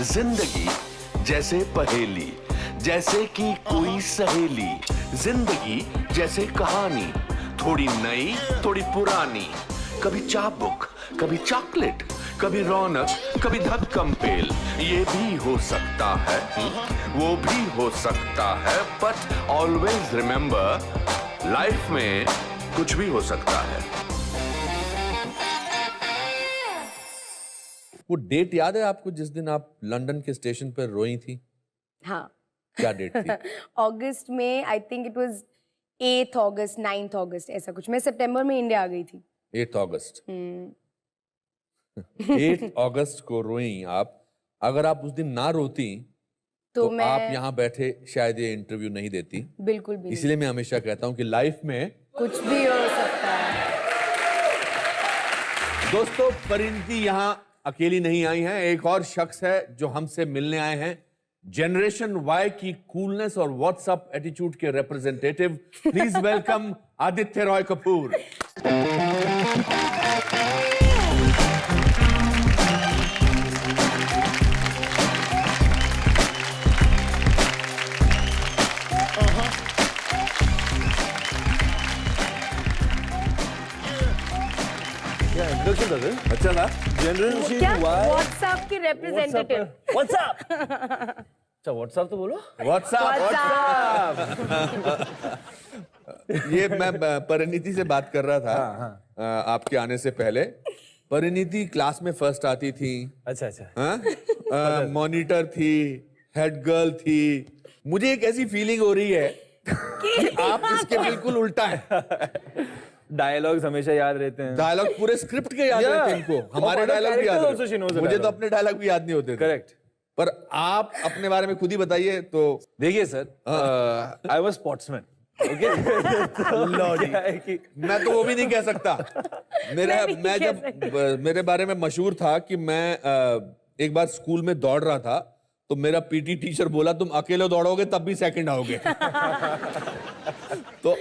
जिंदगी जैसे पहेली, जैसे कि कोई सहेली। जिंदगी जैसे कहानी, थोड़ी नई थोड़ी पुरानी। कभी चाबुक, कभी चॉकलेट, कभी रौनक, कभी धक्कम पेल। ये भी हो सकता है, वो भी हो सकता है, बट ऑलवेज रिमेंबर, लाइफ में कुछ भी हो सकता है। वो डेट याद है आपको जिस दिन आप लंदन के स्टेशन पर रोई थी? हाँ। क्या डेट थी? अगस्त में, आई थिंक इट वाज 8 अगस्त, 9 अगस्त, ऐसा कुछ। मैं सितंबर में इंडिया आ गई थी। 8 अगस्त। 8 अगस्त को रोई आप। अगर आप उस दिन ना रोती तो मैं आप यहाँ बैठे शायद ये इंटरव्यू नहीं देती। बिल्कुल भी इसलिए मैं हमेशा कहता हूँ कि लाइफ में नहीं। कुछ भी हो सकता है। दोस्तों, परिणीति यहाँ अकेली नहीं आई हैं। एक और शख्स है जो हमसे मिलने आए हैं। जनरेशन वाई की कूलनेस और व्हाट्सएप एटीट्यूड के representative, please welcome Aditya Roy Kapoor. अच्छा था। जनरेशन क्या वाई व्हाट्सएप की रिप्रेजेंटेटिव? व्हाट्सएप अच्छा व्हाट्सएप तो बोलो। व्हाट्सएप। ये मैं परिणीति से बात कर रहा था आपके आने से पहले। परिणीति क्लास में फर्स्ट आती थी। अच्छा अच्छा। हाँ, मॉनिटर थी, हेड गर्ल थी। मुझे एक ऐसी फीलिंग हो रही है कि आप इसके बिल्कुल उल्टा है। डायलॉग्स हमेशा याद रहते हैं। डायलॉग पूरे स्क्रिप्ट के याद रहते हैं इनको। हमारे डायलॉग भी याद रहते हैं। मुझे तो अपने डायलॉग भी याद नहीं होते थे। करेक्ट। पर आप अपने बारे में खुद ही बताइए तो। देखिए sir, I was sportsman. Okay. मैं तो वो भी नहीं कह सकता। मैं जब मेरे बारे में मशहूर था कि मैं एक बार स्कूल में दौड़ रहा था तो मेरा पीटी टीचर बोला तुम अकेले दौड़ोगे तब भी सेकंड आओगे। तो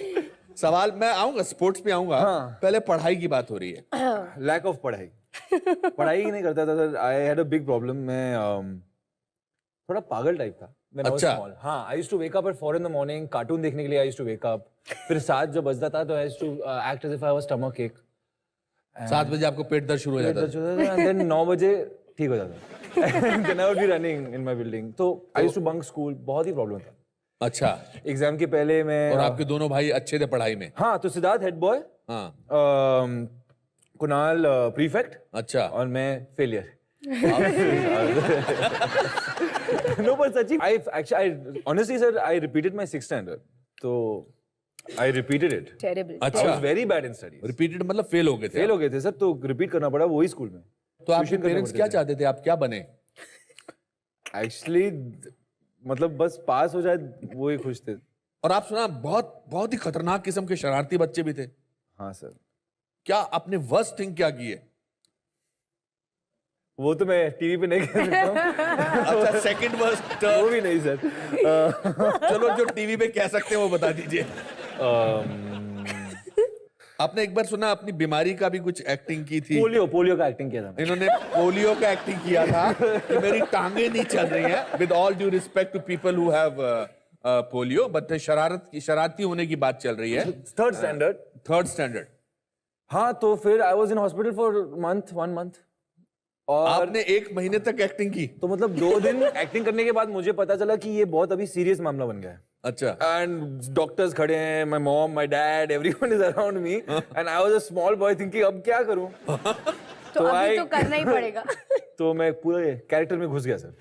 सवाल, मैं आऊंगा स्पोर्ट्स पे आऊंगा। पहले पढ़ाई की बात हो रही है। लैक ऑफ पढ़ाई। पढ़ाई ही नहीं करता था sir. I had a big problem. मैं थोड़ा पागल टाइप था। अच्छा। हाँ, I used to wake up at 4 in the morning, cartoon देखने के लिए I used to wake up. फिर 7 जब बजता था तो I used to act as if I was stomach ache. 7 बजे आपको पेट दर्द शुरू हो जाता था। एंड देन 9 बजे ठीक हो जाता। Then I would be running in my building. तो I used to bunk school. बहुत ही प्रॉब्लम था। अच्छा। एग्जाम के पहले मैं। और आपके दोनों भाई अच्छे थे पढ़ाई में? हाँ, तो सिद्धार्थ हेड बॉय, हाँ। कुणाल प्रीफेक्ट। अच्छा। और मैं फेलियर। No, but सच्ची I honestly sir, I repeated my 6th standard. तो I repeated it. टेरिबल। अच्छा। I was very bad in studies. Repeated मतलब फेल हो गए थे? फेल हो गए थे सर, तो रिपीट करना पड़ा वही स्कूल में। तो आपके पेरेंट्स क्या चाहते थे, आप क्या बने? एक्चुअली मतलब बस पास हो जाए वो ही खुश थे। और आप सुना बहुत ही खतरनाक किस्म के शरारती बच्चे भी थे। हाँ सर। क्या आपने वर्स्ट थिंग क्या की है? वो तो मैं टीवी पे नहीं कह सकता हूँ। अच्छा, सेकंड वर्स्ट। वो भी नहीं सर। चलो, जो टीवी पे कह सकते हैं वो बता दीजिए। आपने एक बार सुना अपनी बीमारी का भी कुछ एक्टिंग की थी? पोलियो का एक्टिंग किया था। इन्होंने पोलियो का एक्टिंग किया था कि मेरी टांगे नहीं चल रही हैं। With all due respect to people who have polio, but शरारती होने की बात चल रही है। 3rd standard। 3rd standard। हाँ, तो फिर I was in hospital for 1 month। और आपने 1 महीने तक एक्टिंग की? तो मतलब 2 दिन एक्टिंग करने के बाद मुझे पता चला कि ये बहुत अभी सीरियस मामला बन गया है। अच्छा। एंड डॉक्टर्स खड़े हैं, my mom, my dad, everyone is around me and I was a small boy thinking अब क्या करूं। तो अभी तो करना ही पड़ेगा। तो मैं पूरे कैरेक्टर में घुस गया सर।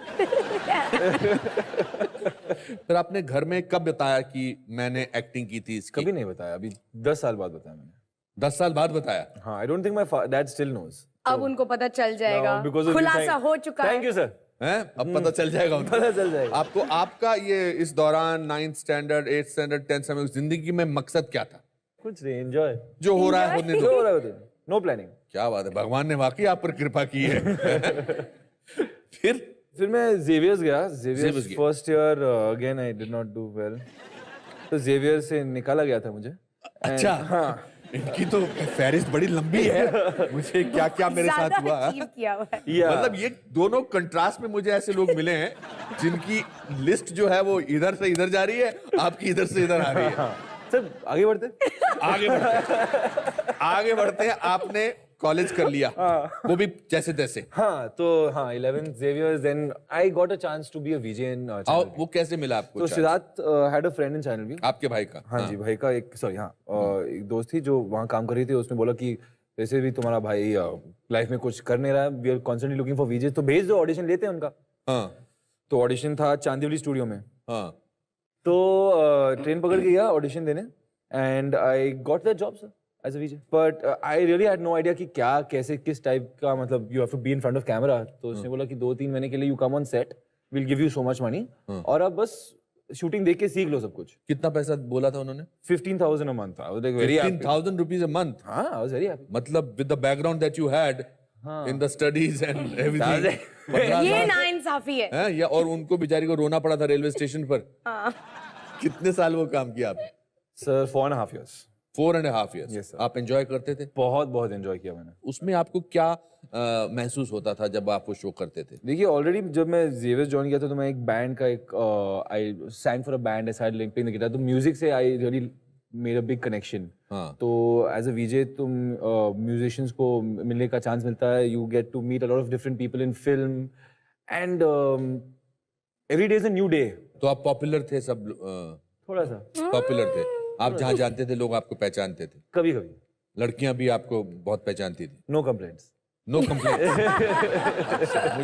फिर आपने घर में कब बताया कि मैंने एक्टिंग की थी इसकी? कभी नहीं बताया, अभी 10 साल बाद बताया मैंने। 10 साल बाद बताया? हाँ, I don't think my dad still knows. अब उनको पता चल जाएगा, खुलासा हो चुका है। Thank you sir. हैं? अब पता चल जाएगा उनको। पता चल जाएगा आपको। आपका ये इस दौरान 9th standard, 8th standard, 10th समय जिंदगी में मक्सद क्या था? कुछ नहीं, एंजॉय जो हो रहा है होने जो दो। हो रहा है, नो प्लानिंग। क्या बात है, भगवान ने वाकई आप पर कृपा की है। फिर मैं जेवियर्स गया। जेवियर्स गया। First year again I did not do well. तो जेवियर से निकाला गया था मुझे। अच्छा। हाँ, इनकी तो फहरिस्त बड़ी लंबी है, मुझे क्या क्या मेरे साथ ज्यादा हुआ। achieve किया हुआ है। Yeah. मतलब ये दोनों कंट्रास्ट में मुझे ऐसे लोग मिले हैं जिनकी लिस्ट जो है वो इधर से इधर जा रही है, आपकी इधर से इधर आ रही है। सर आगे बढ़ते आगे बढ़ते हैं। आपने कॉलेज कर लिया, वो भी जैसे तैसे। हाँ तो हाँ 11th Xavier's, then I got a chance to be a VJ in और Channel V. वो कैसे मिला आपको? तो Siddharth had a friend in Channel V. आपके भाई का? हाँ जी, भाई का एक एक दोस्त थी जो वहाँ काम कर रही थी। उसने बोला कि वैसे भी तुम्हारा भाई लाइफ में कुछ कर नहीं रहा है, we are constantly looking for VJ, तो भेज दो, ऑडिशन लेते हैं उनका। हाँ तो ऑडिशन था चांदीवली स्टूडियो में। हाँ। तो ट्रेन पकड़ के गया ऑडिशन देने, and I got that job sir as a VJ, but I really had no idea कि क्या कैसे किस टाइप का, मतलब you have to be in front of camera. तो उसने बोला कि 2-3 महीने के लिए you come on set, will give you so much money, और अब बस शूटिंग देख के सीख लो सब कुछ। कितना पैसा बोला था उन्होंने? 15,000 a month। I was like very happy. 15,000 rupees a month? हाँ, I was very happy. मतलब with the background that you had in the studies and everything, ये नाइंसाफी है। हैं? या और उनको बेचारी को रोना पड़ा था रेलवे स्टेशन पर। कितने साल वो काम किया आपने? Sir, 4.5 years. 4.5 years। Yes, sir. आप एंजॉय करते थे? बहुत एंजॉय किया मैंने। उसमें आपको क्या महसूस होता था जब आप वो शो करते थे? देखिए ऑलरेडी जब मैं जेवियर्स ज्वाइन किया था तो मैं एक बैंड का I sang for a band, I started playing the guitar, तो म्यूजिक से I really made a big connection. तो एज अ VJ तुम म्यूजिशियंस को मिलने का चांस मिलता है, you get to meet a lot of different people in film, and every day is a new day. तो आप पॉपुलर थे, सब थोड़ा सा पॉपुलर थे, आप जहाँ जानते थे लोग आपको पहचानते थे, कभी कभी लड़कियां भी आपको बहुत पहचानती थी? No complaints. No complaints.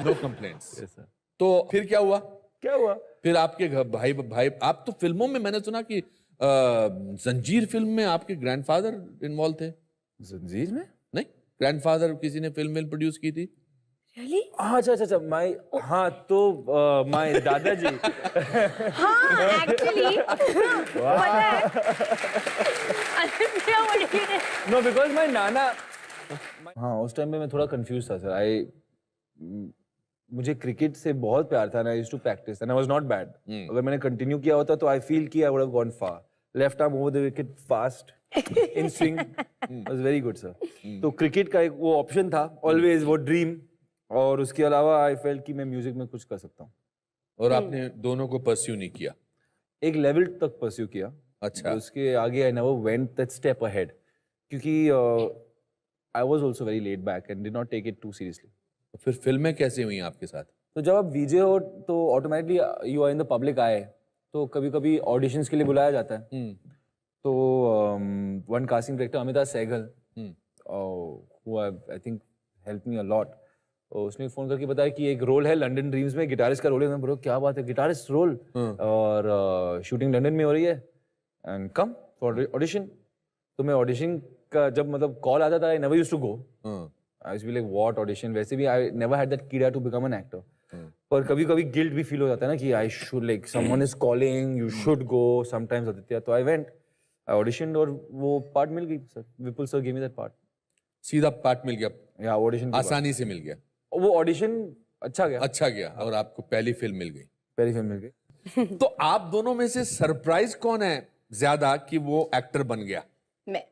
No complaints. तो फिर क्या हुआ? क्या हुआ? फिर आपके भाई भाई आप तो फिल्मों में, मैंने सुना कि जंजीर फिल्म में आपके ग्रैंडफादर इन्वॉल्व थे? जंजीर में? नहीं, ग्रैंडफादर किसी ने फिल्म प्रोड्यूस की थी? Really? अच्छा माय, हाँ तो माय दादाजी। हाँ एक्चुअली पता है। क्या बोल रही है? नो बिकॉज माय नाना, हाँ उस टाइम पे मैं थोड़ा कंफ्यूज था सर। मुझे क्रिकेट से बहुत प्यार था, I used to practise and I was not bad. अगर मैंने कंटिन्यू किया होता तो आई फील कि I would have gone far. Left arm over the wicket, fast in swing, was very good sir. तो क्रिकेट का एक वो ऑप्शन था ऑलवेज, वो ड्रीम, और उसके अलावा आई फेल्ट कि मैं म्यूजिक में कुछ कर सकता हूँ। और आपने दोनों को परस्यू नहीं किया? एक लेवल तक परस्यू किया। अच्छा। उसके आगे I never went that step ahead, क्योंकि I was also very laid back and did not take it too seriously. तो फिर फिल्में कैसे हुई आपके साथ? तो जब आप VJ हो तो automatically you are in the public eye, तो कभी कभी ऑडिशंस के लिए बुलाया जाता है। तो one casting director Amitabh Sehgal, who I think help me a lot, उसने फोन करके बताया कि एक रोल है लंदन ड्रीम्स में, गिटारिस्ट का रोल है। मैं बोला क्या बात है, गिटारिस्ट रोल, और शूटिंग लंदन में हो रही है, एंड कम फॉर ऑडिशन। तो मैं ऑडिशन का जब मतलब कॉल आता था, I never used to go. I used to be like what audition, वैसे भी आई नेवर हैड दैट कीड़ा टू बिकम एन एक्टर। पर कभी कभी गिल्ट भी फील हो जाता है ना कि I should, like someone is calling, you should go sometimes Aditya. तो आई वेंट, आई ऑडिशनड और वो पार्ट मिल गई sir. Vipul sir give me that part. सीधा पार्ट मिल गया? या ऑडिशन आसानी से मिल गया? वो ऑडिशन अच्छा गया। अच्छा गया, और आपको पहली फिल्म मिल गई? पहली फिल्म मिल गई। तो आप दोनों में से सरप्राइज कौन है ज्यादा कि वो एक्टर बन गया? मैं।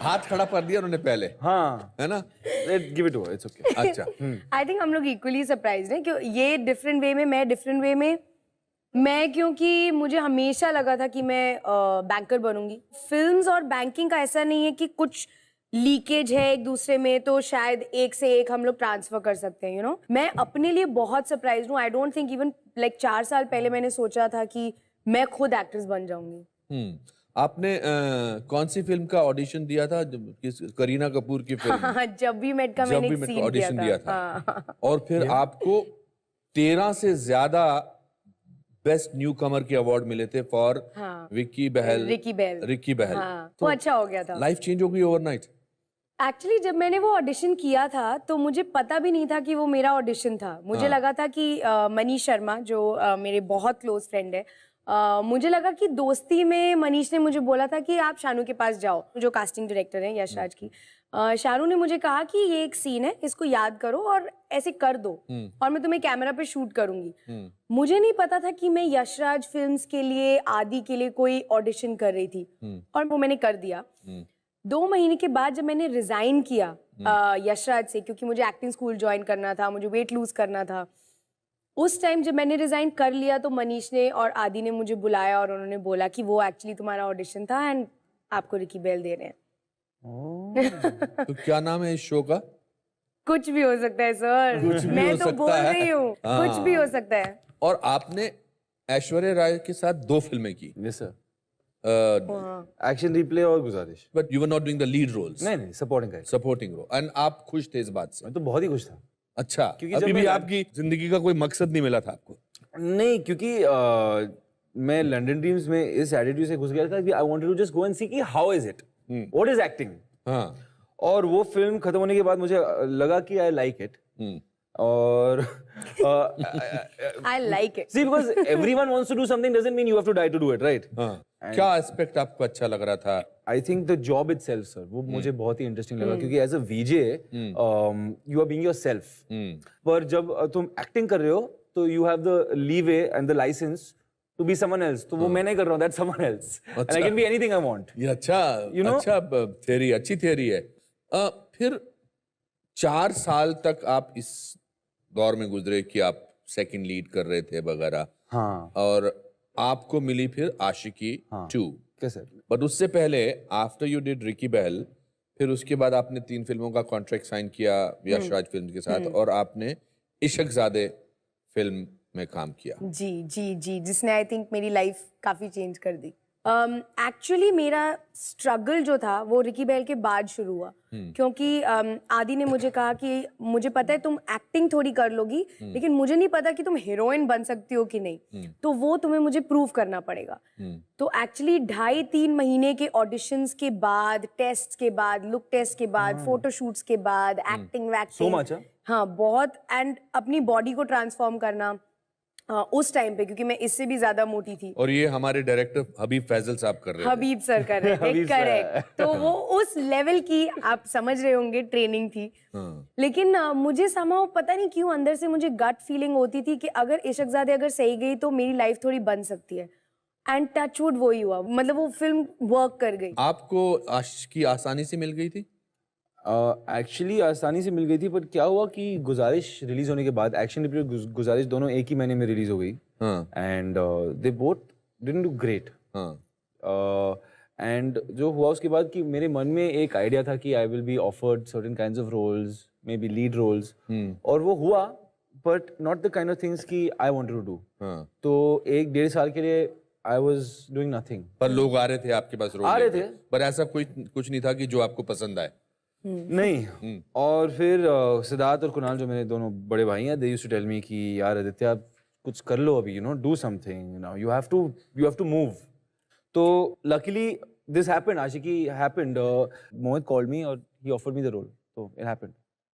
हाथ खड़ा कर दिया उन्होंने पहले, हाँ है ना? Give it, it's okay. अच्छा। आई थिंक हम लोग इक्वली सरप्राइज हैं, क्यों ये डिफरेंट वे में, मैं डिफरेंट वे में। मैं क्योंकि मुझे हमेशा लगा था कि मैं बैंकर बनूंगी। फिल्म्स और बैंकिंग का ऐसा नहीं है कि कुछ लीकेज है एक दूसरे में तो शायद एक से एक हम लोग ट्रांसफर कर सकते हैं, यू नो। मैं अपने लिए बहुत सरप्राइज हूँ। आई डोंट थिंक इवन लाइक 4 साल पहले मैंने सोचा था कि मैं खुद एक्ट्रेस बन जाऊंगी। आपने कौन सी फिल्म का ऑडिशन दिया था? करीना कपूर की फिल्म हाँ, जब भी मेट का मैंने एक सीन ऑडिशन दिया था। हाँ। और फिर आपको 13 से ज्यादा बेस्ट न्यू कमर के अवार्ड मिले थे फॉर रिकी बहल। रिकी बहल। हाँ, वो अच्छा हो गया था। लाइफ चेंज हो गई ओवरनाइट? एक्चुअली जब मैंने वो ऑडिशन किया था तो मुझे पता भी नहीं था कि वो मेरा ऑडिशन था। मुझे लगा था कि मनीष शर्मा जो मेरे बहुत क्लोज फ्रेंड है, मुझे लगा कि दोस्ती में मनीष ने मुझे बोला था कि आप शानू के पास जाओ, जो कास्टिंग डायरेक्टर हैं यश राज की। शानू ने मुझे कहा कि ये एक सीन है, इसको याद करो और ऐसे कर दो और मैं तुम्हें कैमरा पे शूट करूंगी। मुझे नहीं पता था कि मैं यशराज फिल्म्स के लिए, आदि के लिए कोई ऑडिशन कर रही थी और वो मैंने कर दिया। 2 महीने के बाद जब मैंने रिजाइन किया यशराज से, क्योंकि मुझे एक्टिंग स्कूल ज्वाइन करना था, मुझे वेट लूज करना था, उस टाइम जब मैंने रिजाइन कर लिया तो मनीष ने और आदि ने मुझे बुलाया और उन्होंने बोला कि वो एक्चुअली तुम्हारा ऑडिशन था एंड आपको रिकी बेल दे रहे हैं। तो क्या नाम है इस शो का? कुछ भी हो सकता है सर, कुछ भी मैं हो तो सकता बोल है। रही हूँ, कुछ भी हो सकता है। और आपने ऐश्वर्या राय के साथ 2 फिल्में की, यस सर, एक्शन रिप्ले और Guzaarish. But you were not doing the lead roles, नहीं, सपोर्टिंग का। सपोर्टिंग रोल, एंड आप खुश थे इस बात से? मैं तो बहुत ही खुश था। अच्छा, क्योंकि अभी जब भी मैं- आपकी जिंदगी का कोई मकसद नहीं मिला था आपको? नहीं, क्योंकि मैं लंदन ड्रीम्स में इस एटीट्यूड से घुस गया था कि I wanted to just go and see कि how is it, what is acting. हाँ। और वो फिल्म खत्म होने के बाद मुझे लगा कि आई लाइक इट। और I like it. see, because everyone wants to do something doesn't mean you have to die to do it, right? हाँ। क्या एस्पेक्ट आपको अच्छा लग रहा था? I think the job itself, sir, वो मुझे बहुत ही इंटरेस्टिंग लगा, क्योंकि as a VJ you are being yourself. पर जब तुम एक्टिंग कर रहे हो तो you have the leeway and the license to be someone else. तो वो मैं नहीं कर रहा हूँ, that's someone else. And I can be anything I want. ये अच्छा, You know? अच्छा थ्योरी, अच्छी थ्योरी है। फिर 4 साल तक आप इस दौर में गुजरे कि आप सेकंड लीड कर रहे थे वगैरह, हाँ, और आपको मिली फिर आशिकी 2। कैसे? बट उससे पहले आफ्टर यू डिड रिकी बहल, फिर उसके बाद आपने 3 फिल्मों का कॉन्ट्रैक्ट साइन किया यशराज फिल्म के साथ, और आपने इश्कज़ादे फिल्म में काम किया। जी जी जी, जिसने आई थिंक मेरी लाइफ काफी चेंज कर दी। एक्चुअली मेरा स्ट्रगल जो था वो रिकी बेल के बाद शुरू हुआ, क्योंकि आदि ने मुझे कहा कि मुझे पता है तुम एक्टिंग थोड़ी कर लोगी, लेकिन मुझे नहीं पता कि तुम हीरोइन बन सकती हो कि नहीं, तो वो तुम्हें मुझे प्रूव करना पड़ेगा। तो एक्चुअली 2.5-3 महीने के ऑडिशंस के बाद, टेस्ट के बाद, लुक टेस्ट के बाद, फोटोशूट्स के बाद, एक्टिंग So वैक्टिंग, much, huh? हाँ बहुत, एंड अपनी बॉडी को ट्रांसफॉर्म करना उस टाइम पे, क्योंकि मैं इससे भी ज्यादा मोटी थी। और ये हमारे डायरेक्टर हबीब फैजल साहब कर रहे थे। हबीब सर कर रहे थे, हबीब सर। करेक्ट। तो वो उस लेवल की, आप समझ रहे होंगे, ट्रेनिंग थी। लेकिन मुझे somehow पता नहीं क्यों अंदर से मुझे गट फीलिंग होती थी कि अगर इश्कज़ादे अगर सही गई तो मेरी लाइफ थोड़ी बन सकती है, एंड टचवुड वही हुआ, मतलब वो फिल्म वर्क कर गई। आपको आशिकी आसानी से मिल गई थी? एक्चुअली आसानी से मिल गई थी, पर क्या हुआ कि गुजारिश रिलीज होने के बाद, एक्शन रिप्ले गुजारिश दोनों एक ही महीने में रिलीज हो गई, and they both didn't do great. And जो हुआ उसके बाद कि मेरे मन में एक आइडिया था कि I will be offered certain kinds of roles, maybe lead roles, और वो हुआ, but not the kind of things कि आई वांटेड टू डू। तो 1-1.5 साल के लिए आई वाज डूइंग नथिंग। पर लोग आ रहे थे आपके पास रोल आ रहे लेके? थे। पर ऐसा कुछ नहीं था कि जो आपको पसंद आए? नहीं। और फिर सिद्धार्थ और कुणाल, जो मेरे दोनों बड़े भाई हैं, they used to tell me कि यार आदित्य, आप कुछ कर लो अभी, you know, do something, you know, you have to move. तो luckily this happened, Aashiqui happened, Mohit called me और he offered me the role, so it happened.